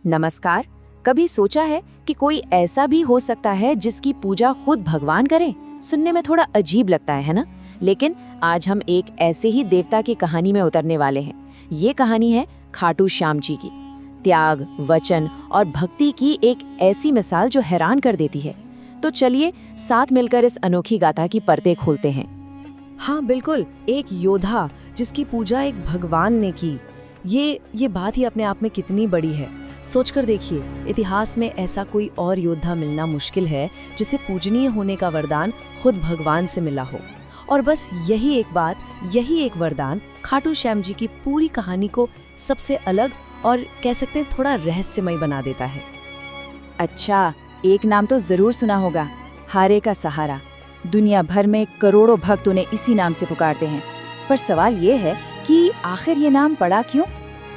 नमस्कार। कभी सोचा है कि कोई ऐसा भी हो सकता है जिसकी पूजा खुद भगवान करें? सुनने में थोड़ा अजीब लगता है ना? लेकिन आज हम एक ऐसे ही देवता की कहानी में उतरने वाले हैं। ये कहानी है खाटू श्याम जी की। त्याग, वचन और भक्ति की एक ऐसी मिसाल जो हैरान कर देती है। तो चलिए साथ मिलकर इस अनोखी गाथा की परतें खोलते हैं। हाँ बिल्कुल, एक योद्धा जिसकी पूजा एक भगवान ने की। ये बात ही अपने आप में कितनी बड़ी है। सोचकर देखिए, इतिहास में ऐसा कोई और योद्धा मिलना मुश्किल है जिसे पूजनीय होने का वरदान खुद भगवान से मिला हो। और बस यही एक बात, यही एक वरदान खाटू श्याम जी की पूरी कहानी को सबसे अलग और कह सकते हैं थोड़ा रहस्यमय बना देता है। अच्छा, एक नाम तो जरूर सुना होगा, हारे का सहारा। दुनिया भर में करोड़ों भक्त उन्हें इसी नाम से पुकारते हैं। पर सवाल ये है कि आखिर ये नाम पड़ा क्यों?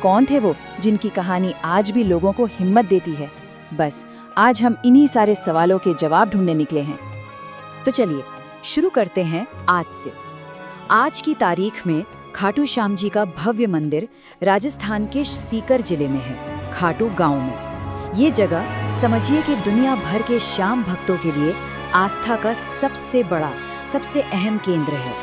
कौन थे वो जिनकी कहानी आज भी लोगों को हिम्मत देती है? बस आज हम इन्हीं सारे सवालों के जवाब ढूंढने निकले हैं। तो चलिए शुरू करते हैं आज से। आज की तारीख में खाटू श्याम जी का भव्य मंदिर राजस्थान के सीकर जिले में है, खाटू गांव में। ये जगह समझिए कि दुनिया भर के श्याम भक्तों के लिए आस्था का सबसे बड़ा, सबसे अहम केंद्र है।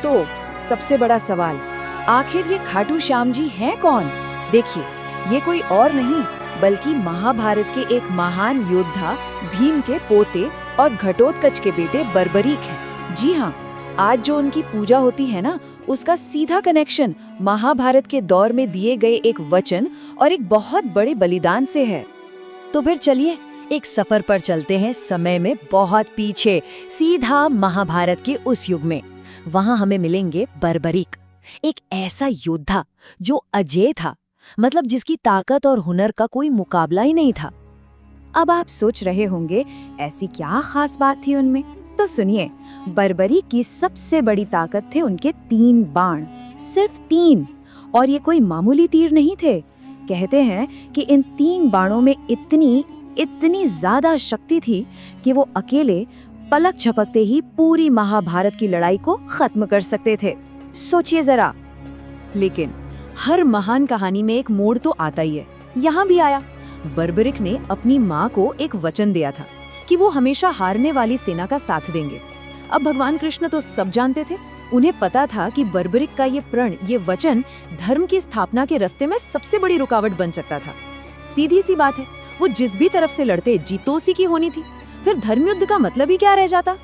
तो सबसे बड़ा सवाल, आखिर ये खाटू श्याम जी हैं कौन? देखिए, ये कोई और नहीं बल्कि महाभारत के एक महान योद्धा भीम के पोते और घटोत्कच के बेटे बर्बरीक हैं। जी हाँ, आज जो उनकी पूजा होती है ना, उसका सीधा कनेक्शन महाभारत के दौर में दिए गए एक वचन और एक बहुत बड़े बलिदान से है। तो फिर चलिए एक सफर पर चलते हैं, समय में बहुत पीछे, सीधा महाभारत के उस युग में। वहाँ हमें मिलेंगे बर्बरीक, एक ऐसा योद्धा जो अजेय था, मतलब जिसकी ताकत और हुनर का कोई मुकाबला ही नहीं था। अब आप सोच रहे होंगे ऐसी क्या खास बात थी उनमें? तो सुनिए, बर्बरीक की सबसे बड़ी ताकत थे उनके 3 बाण, सिर्फ 3। और ये कोई मामूली तीर नहीं थे। कहते हैं कि इन 3 बाणों में इतनी ज्यादा शक्ति थी कि वो अकेले पलक झपकते ही पूरी महाभारत की लड़ाई को खत्म कर सकते थे। सोचिए जरा। लेकिन हर महान कहानी में एक मोड़ तो आता ही है। यहाँ भी आया। बर्बरीक ने अपनी माँ को एक वचन दिया था कि वो हमेशा हारने वाली सेना का साथ देंगे। अब भगवान कृष्ण तो सब जानते थे। उन्हें पता था कि बर्बरीक का ये प्रण, ये वचन धर्म की स्थापना के रास्ते में सबसे बड़ी रुकावट बन सकता था। सीधी सी बात है, वो जिस भी तरफ से लड़ते जीत तो उसी की होनी थी। फिर धर्म युद्ध का मतलब ही क्या रह जाता?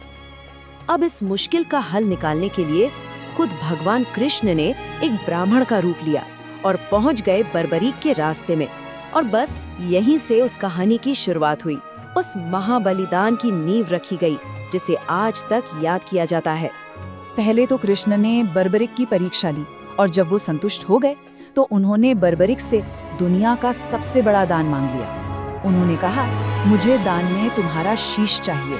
अब इस मुश्किल का हल निकालने के लिए खुद भगवान कृष्ण ने एक ब्राह्मण का रूप लिया और पहुंच गए बर्बरीक के रास्ते में। और बस यहीं से उस कहानी की शुरुआत हुई। उस महाबलिदान की नींव रखी गई जिसे आज तक याद किया जाता है। पहले तो कृष्ण ने बर्बरीक की परीक्षा ली और जब वो संतुष्ट हो गए तो उन्होंने बर्बरीक से दुनिया का सबसे बड़ा दान मांग लिया। उन्होंने कहा, मुझे दान में तुम्हारा शीश चाहिए।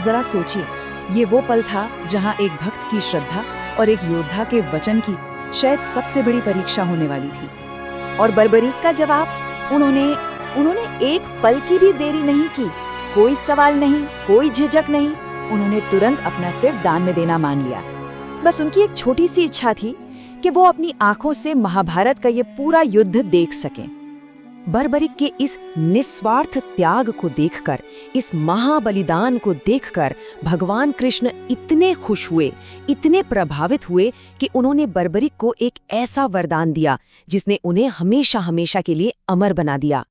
जरा सोचिए, ये वो पल था जहाँ एक भक्त की श्रद्धा और एक योद्धा के वचन की शायद सबसे बड़ी परीक्षा होने वाली थी। और बर्बरीक का जवाब, उन्होंने एक पल की भी देरी नहीं की। कोई सवाल नहीं, कोई झिझक नहीं, उन्होंने तुरंत अपना सिर दान में देना मान लिया। बस उनकी एक छोटी सी इच्छा थी कि वो अपनी आंखों से महाभारत का ये पूरा युद्ध देख सकें। बर्बरीक के इस निस्वार्थ त्याग को देखकर, इस महाबलिदान को देखकर भगवान कृष्ण इतने खुश हुए, इतने प्रभावित हुए कि उन्होंने बर्बरीक को एक ऐसा वरदान दिया जिसने उन्हें हमेशा हमेशा के लिए अमर बना दिया।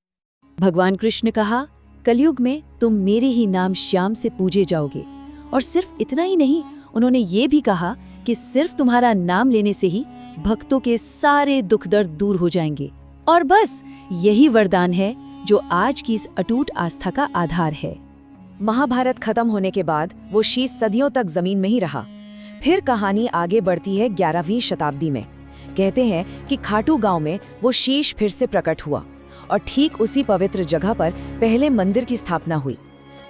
भगवान कृष्ण ने कहा, कलयुग में तुम मेरे ही नाम श्याम से पूजे जाओगे। और सिर्फ इतना ही नहीं, उन्होंने ये भी कहा कि सिर्फ तुम्हारा नाम लेने से ही भक्तों के सारे दुख दर्द दूर हो जाएंगे। और बस यही वरदान है जो आज की इस अटूट आस्था का आधार है। महाभारत खत्म होने के बाद वो शीश सदियों तक जमीन में ही रहा। फिर कहानी आगे बढ़ती है 11वीं शताब्दी में। कहते हैं कि खाटू गांव में वो शीश फिर से प्रकट हुआ और ठीक उसी पवित्र जगह पर पहले मंदिर की स्थापना हुई।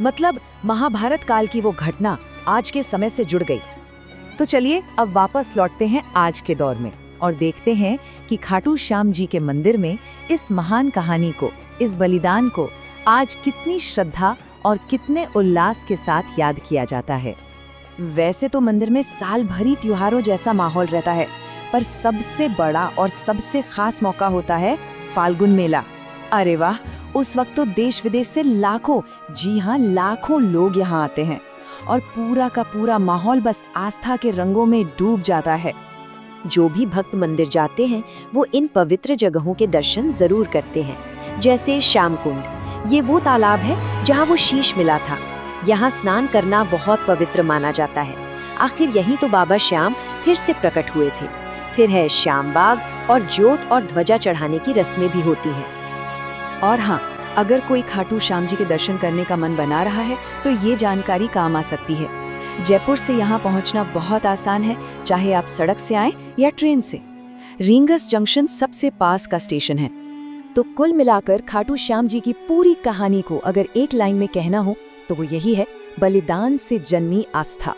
मतलब महाभारत काल की वो घटना आज के समय से जुड़ गई। तो चलिए अब वापस लौटते हैं आज के दौर में और देखते हैं कि खाटू श्याम जी के मंदिर में इस महान कहानी को, इस बलिदान को आज कितनी श्रद्धा और कितने उल्लास के साथ याद किया जाता है। वैसे तो मंदिर में साल भरी त्योहारों जैसा माहौल रहता है, पर सबसे बड़ा और सबसे खास मौका होता है फाल्गुन मेला। अरे वाह, उस वक्त तो देश विदेश से लाखों, जी हाँ लाखों लोग यहाँ आते हैं और पूरा का पूरा माहौल बस आस्था के रंगों में डूब जाता है। जो भी भक्त मंदिर जाते हैं वो इन पवित्र जगहों के दर्शन जरूर करते हैं। जैसे श्याम कुंड, ये वो तालाब है जहाँ वो शीश मिला था। यहाँ स्नान करना बहुत पवित्र माना जाता है। आखिर यही तो बाबा श्याम फिर से प्रकट हुए थे। फिर है श्याम बाग, और जोत और ध्वजा चढ़ाने की रस्में भी होती हैं। और हाँ, अगर कोई खाटू श्याम जी के दर्शन करने का मन बना रहा है तो ये जानकारी काम आ सकती है। जयपुर से यहाँ पहुँचना बहुत आसान है, चाहे आप सड़क से आएं या ट्रेन से। रींगस जंक्शन सबसे पास का स्टेशन है। तो कुल मिलाकर खाटू श्याम जी की पूरी कहानी को अगर एक लाइन में कहना हो तो वो यही है, बलिदान से जन्मी आस्था।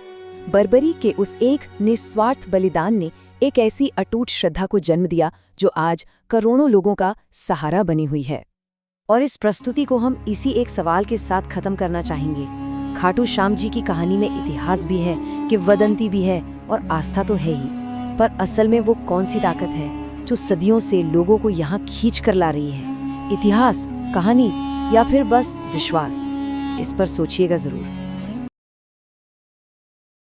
बर्बरी के उस एक निस्वार्थ बलिदान ने एक ऐसी अटूट श्रद्धा को जन्म दिया जो आज करोड़ों लोगों का सहारा बनी हुई है। और इस प्रस्तुति को हम इसी एक सवाल के साथ खत्म करना चाहेंगे। खाटू श्याम जी की कहानी में इतिहास भी है, किंवदंती भी है और आस्था तो है ही, पर असल में वो कौन सी ताकत है जो सदियों से लोगों को यहाँ खींच कर ला रही है? इतिहास, कहानी या फिर बस विश्वास? इस पर सोचिएगा जरूर।